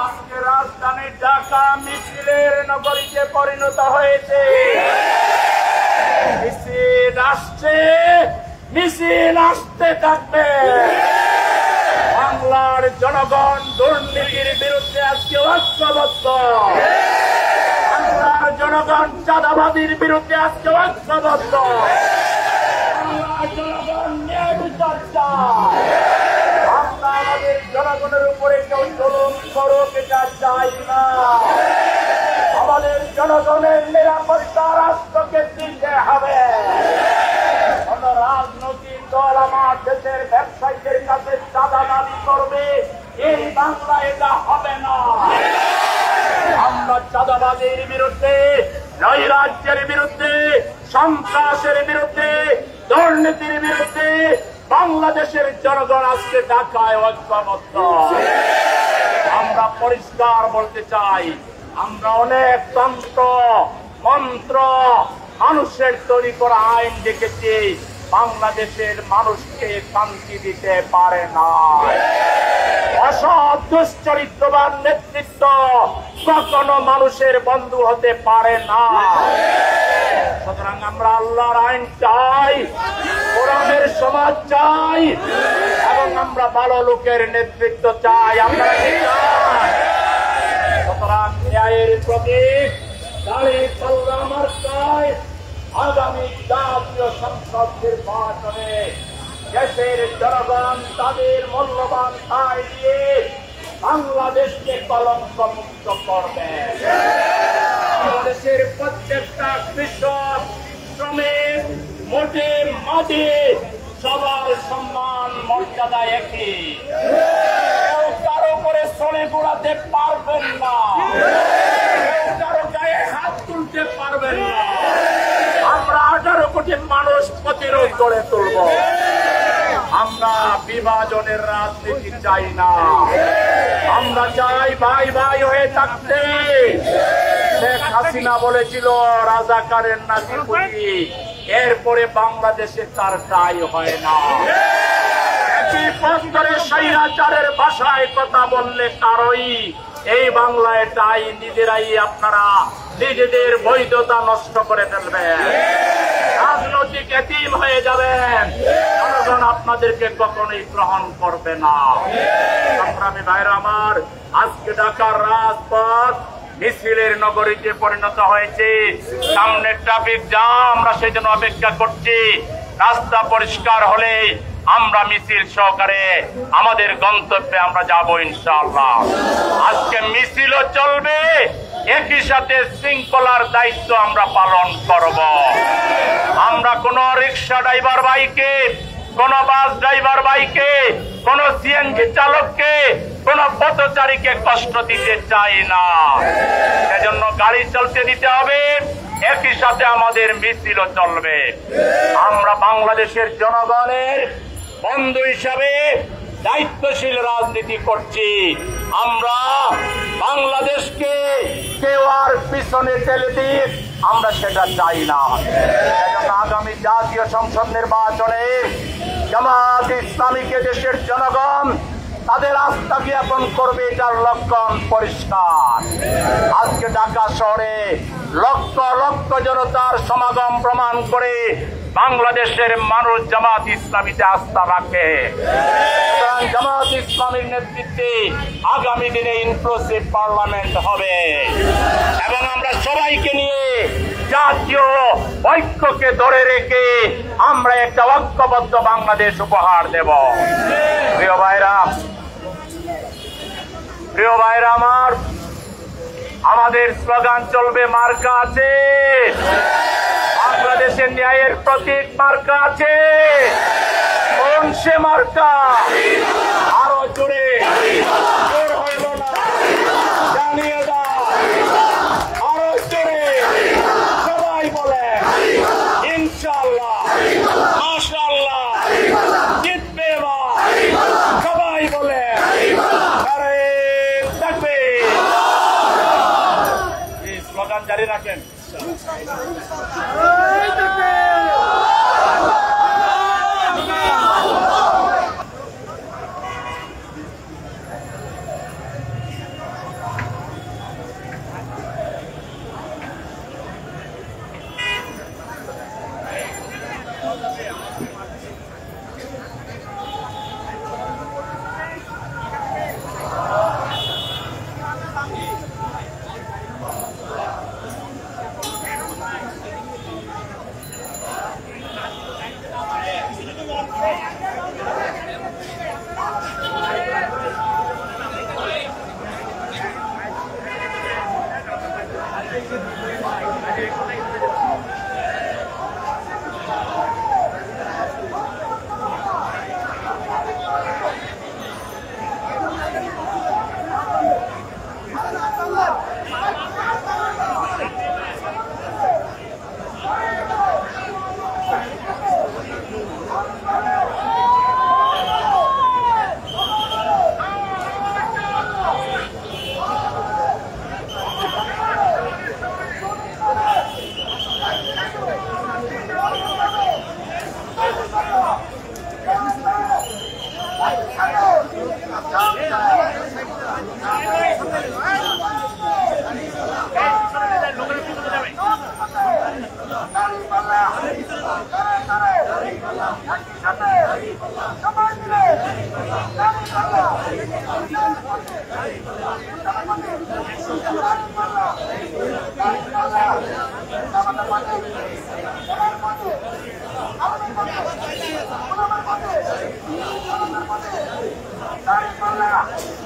আজকে রাজধানীর ঢাকা মিছিলের নগরীতে পরিণত হয়েছে। মিছিল আসছে, মিছিল আসতে থাকবে। বাংলার জনগণ দুর্নীতির বিরুদ্ধে আজকে ঐক্যবদ্ধ। বাংলার জনগণ চাঁদাবাদীর বিরুদ্ধে আজকে ঐক্যবদ্ধ। বাংলার জনগণ ন্যায় বিচার চায়। আমরা আমাদের জনগণের উপরে কেউ জুলুম করুক এটা চাই না। আমাদের জনগণের নিরাপত্তা রাষ্ট্রকে দিতে হবে। কোন রাজনৈতিক দল আমার দেশের ব্যবসায়ীদের কাছে চাঁদা দাবি করবে, এই বাংলা এটা হবে না। আমরা চাঁদাবাজির বিরুদ্ধে, নৈরাজ্যের বিরুদ্ধে, সন্ত্রাসের বিরুদ্ধে, দুর্নীতির বিরুদ্ধে বাংলাদেশের জনগণ আজকে ঢাকায় ঐক্যবদ্ধ। আমরা পরিষ্কার বলতে চাই, আমরা অনেক তন্ত্র মন্ত্র মানুষের তৈরি করা আইন দেখেছি, বাংলাদেশের মানুষকে শান্তি দিতে পারে না। অসৎ দুশ্চরিত্রবান নেতৃত্ব কখনো মানুষের বন্ধু হতে পারে না। সুতরাং আমরা আল্লাহর আইন চাই, কোরআনের সমাজ চাই, এবং আমরা ভালো লোকের নেতৃত্ব চাই। আমরা কি চাই? সুতরাং ন্যায়ের প্রতীক দাঁড়িয়ে পাল্লা মার্কায় আগামী জাতীয় সংসদ নির্বাচনে দেশের জনগণ তাদের মূল্যবান আয় দিয়ে বাংলাদেশকে কলঙ্ক মুক্ত করবে। বাংলাদেশের প্রত্যেকটা কৃষক, শ্রমিক, মোটে মাঝে সবার সম্মান মর্যাদা একই। কেউ কারো করে চলে ঘোরাতে পারবেন না, কেউ কারো গায়ে হাত তুলতে পারবেন না। আমরা 18 কোটি মানুষ প্রতিরোধ গড়ে তুলব। আমরা বিভাজনের রাজনীতি চাই না। আমরা চাই ভাই ভাই হয়ে থাকতে। শেখ হাসিনা বলেছিল রাজাকারের নাতিপুতি, এরপরে বাংলাদেশে তার দায় হয় না। একই পথ ধরে স্বৈরাচারের ভাষায় কথা বললে কারোই এই বাংলায় তাই নিজেরাই আপনারা নিজেদের বৈধতা নষ্ট করে ফেলবেন, রাজনৈতিক এতিম হয়ে যাবেন। জনগণ আপনাদেরকে কখনোই গ্রহণ করবে না। সংগ্রামী ভাইরা আমার, আজকে ঢাকার রাজপথ মিছিলের নগরীতে পরিণত হয়েছে। সামনে ট্রাফিক জ্যাম, আমরা সেই জন্য অপেক্ষা করছি। রাস্তা পরিষ্কার হলে আমরা মিছিল সহকারে আমাদের গন্তব্যে আমরা যাব ইনশাআল্লাহ। আজকে মিছিলও চলবে, একই সাথে শৃঙ্খলার দায়িত্ব আমরা পালন করব। আমরা কোন রিক্সা ড্রাইভার ভাইকে, কোন বাস ড্রাইভার ভাইকে, কোন সিএনজি চালককে, কোন পথচারীকে কষ্ট দিতে চাই না। সেজন্য গাড়ি চলতে দিতে হবে, একই সাথে আমাদের মিছিলও চলবে। আমরা বাংলাদেশের জনগণের বন্ধু হিসাবে দায়িত্বশীল রাজনীতি করছি। আমরা বাংলাদেশকে কেউ আর পিছনে ঠেলে দিক, আমরা সেটা চাই না। আগামী জাতীয় সংসদ নির্বাচনে জামাত ইসলামীকে দেশের জনগণ তাদের আস্থা জ্ঞাপন করবে, এটার লক্ষণ পরিষ্কার। আজকে ঢাকা শহরে লক্ষ লক্ষ জনতার সমাগম প্রমাণ করে বাংলাদেশের মানুষ জামাত ইসলামীতে আস্থা রাখে। জামাত ইসলামীর নেতৃত্বে আগামী দিনে ইনক্লুসিভ পার্লামেন্ট হবে এবং আমরা সবাইকে নিয়ে জাতীয় ঐক্যকে ধরে রেখে আমরা একটা ঐক্যবদ্ধ বাংলাদেশ উপহার দেব। প্রিয় ভাইরা আমার, আমাদের স্লোগান চলবে মার্কা আছে, বাংলাদেশের ন্যায়ের প্রতীক মার্কা আছে। কোন সে মার্কা? আরো জোরে, জোর হইল না, জানিয়ে দাও আরো জোরে, সবাই বলে ইনশাআল্লাহ, মাশাআল্লাহ, জিতবে এবার, সবাই বলে আরে থাকবে। এই স্লোগান জারি রাখেন। Dari